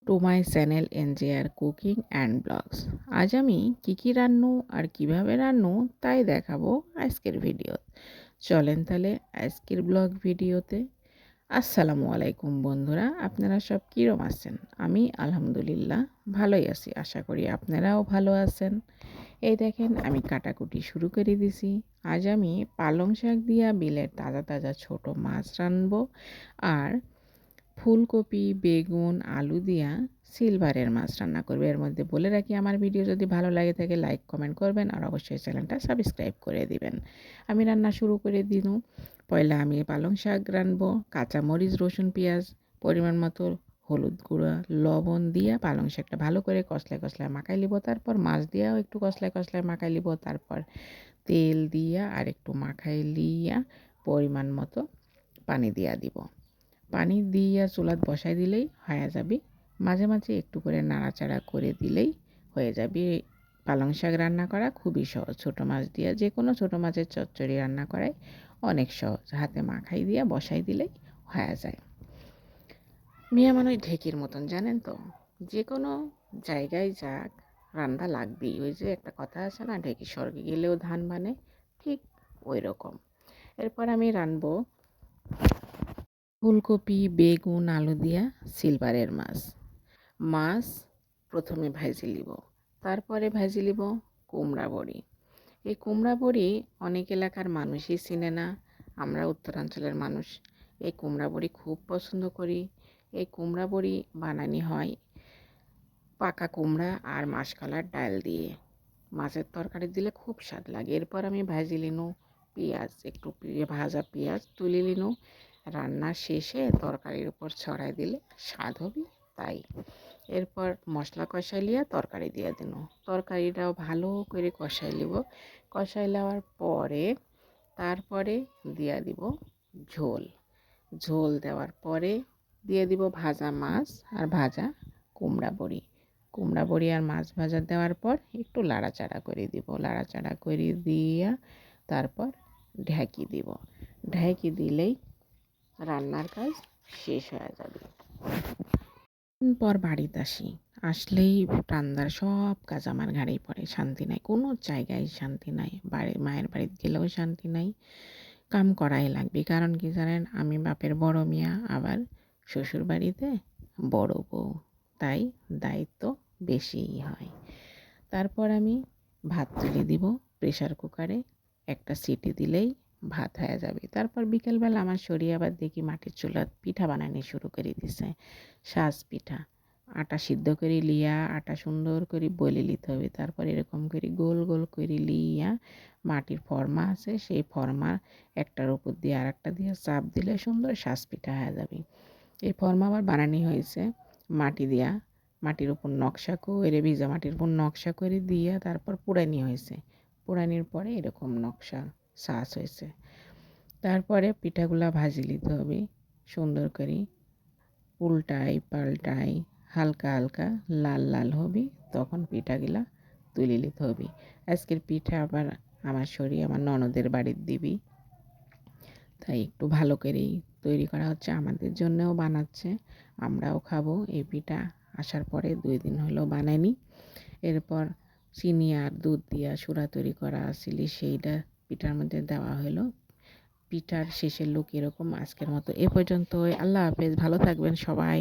Two my channel NJR cooking and vlogs. আজ আমি কী রান্নু আর কিভাবে রান্নু তাই দেখাবো আজকের ভিডিও। চলেন তাহলে আজকের ব্লগ ভিডিওতে। আসসালামু আলাইকুম বন্ধুরা, আপনারা সব কীরকম আছেন? আমি আলহামদুলিল্লাহ ভালোই আছি, আশা করি আপনারাও ভালো আছেন। এই দেখেন আমি কাটাকুটি শুরু করে দিছি। আজ আমি পালং শাক দিয়া বিলের তাজা তাজা ছোট মাছ রানবো আর ফুলকপি, বেগুন, আলু দিয়া সিলভারের মাছ রান্না করবে। এর মধ্যে বলে রাখি, আমার ভিডিও যদি ভালো লাগে থাকে লাইক কমেন্ট করবেন আর অবশ্যই চ্যানেলটা সাবস্ক্রাইব করে দিবেন। আমি রান্না শুরু করে দিনু। পয়লা আমি পালং শাক রানবো। কাঁচামরিচ, রসুন, পেঁয়াজ, পরিমাণ মতো হলুদ গুঁড়া, লবণ দিয়া পালং শাকটা ভালো করে কষলায় কষলায় মাখাই লিব। তারপর মাছ দিয়াও একটু কষলায় কষলায় মাখাই লিব। তারপর তেল দিয়া আর একটু মাখাই লিয়া পরিমাণ মতো পানি দিয়া দিব। পানি দিয়া চুলাত বসাই দিলেই হয়ে যাবে। মাঝে মাঝে একটু করে নাড়াচাড়া করে দিলেই হয়ে যাবে। পালং শাক রান্না করা খুবই সহজ। ছোটো মাছ দিয়ে যে কোনো ছোটো মাছের চচ্চড়ি রান্না করাই অনেক সহজ। হাতে মাখাই দিয়া বসাই দিলেই হয়ে যায়। মিয়া মানুষ ঢেকির মতন, জানেন তো, যে কোনো জায়গায় যাক রান্না লাগবেই। ওই যে একটা কথা আছে না, ঢেকি স্বর্গে গেলেও ধান বানে, ঠিক ওই রকম। এরপর আমি রানবো ফুলকপি, বেগুন, আলু দিয়া সিলভারের মাছ। মাছ প্রথমে ভাজি লিব, তারপরে ভাজি লিব কুমড়া বড়ি। এই কুমড়া বড়ি অনেক এলাকার মানুষই চিনে না। আমরা উত্তরাঞ্চলের মানুষ এই কুমড়া বড়ি খুব পছন্দ করি। এই কুমড়া বড়ি বানানি হয় পাকা কুমড়া আর মাসকলার ডাল দিয়ে। মাছের তরকারি দিলে খুব স্বাদ লাগে। এরপর আমি ভাজি লিনু পেঁয়াজ, একটু ভাজা পেঁয়াজ তুলে লিনু। রান্নার শেষে তরকারির উপর ছড়াই দিলে স্বাদ হবে তাই। এরপর মশলা কষাই লিয়া তরকারি দিয়ে দিন। তরকারিটাও ভালো করে কষাই লিব। কষাই নেওয়ার পরে তারপরে দিয়ে দিব ঝোল। ঝোল দেওয়ার পরে দিয়ে দিব ভাজা মাছ আর ভাজা কুমড়া বড়ি। কুমড়া বড়ি আর মাছ ভাজা দেওয়ার পর একটু লাড়াচাড়া করে দিব। লাড়াচাড়া করে দিয়া তারপর ঢেকি দিব। ঢেকি দিলেই রান্নার কাজ শেষ হয়ে যাবে। পর বাড়িতে আসলেই রান্নার সব কাজ আমার ঘাড়েই পড়ে। শান্তি নাই, কোনো জায়গায় শান্তি নাই। মায়ের বাড়িতে গেলেও শান্তি নাই। কাম করাই লাগবে। কারণ কি জানেন, আমি বাপের বড় মিয়া, আবার শ্বশুর বাড়িতে বড় বউ, তাই দায়িত্ব বেশিই হয়। তারপর আমি ভাত তুলে দিব প্রেশার কুকারে। একটা সিটি দিলেই ভাত হয়ে যাবে। তারপর বিকেলবেলা আমার শরীর আবার দেখি মাটির চুলাত পিঠা বানানো শুরু করে দিছে। সাজ পিঠা। আটা সিদ্ধ করে লিয়া আটা সুন্দর করে বলে নিতে হবে। তারপর এরকম করে গোল গোল করে লিয়া মাটির ফর্মা আছে, সেই ফর্মা একটার উপর দিয়ে আর একটা দিয়ে চাপ দিলে সুন্দর সাজ পিঠা হয়ে যাবে। এই ফর্মা আবার বানানি হয়েছে মাটি দিয়া। মাটির উপর নকশা করে, ভিজা মাটির উপর নকশা করে দিয়া তারপর পোড়ানি হয়েছে। পোড়ানির পরে এরকম নকশা সাজ হয়েছে। তারপরে পিঠাগুলা ভাজি নিতে হবে সুন্দর করে, উল্টাই পাল্টাই হালকা হালকা লাল লাল হবে, তখন পিঠাগুলা তুলে নিতে হবে। আজকের পিঠা আবার আমার আমার ননদের বাড়ির দিবি, তাই একটু ভালো করেই তৈরি করা হচ্ছে। আমাদের জন্যও বানাচ্ছে, আমরাও খাবো। এই পিঠা আসার পরে 2 দিন হলো বানাইনি। এরপর চিনি আর দুধ দিয়া সুরা তৈরি করা আসলে সেইটা পিঠার মধ্যে দেওয়া হলো। পিঠার শেষের লুক এরকম। আজকের মতো এ পর্যন্তই। আল্লাহ হাফেজ, ভালো থাকবেন সবাই।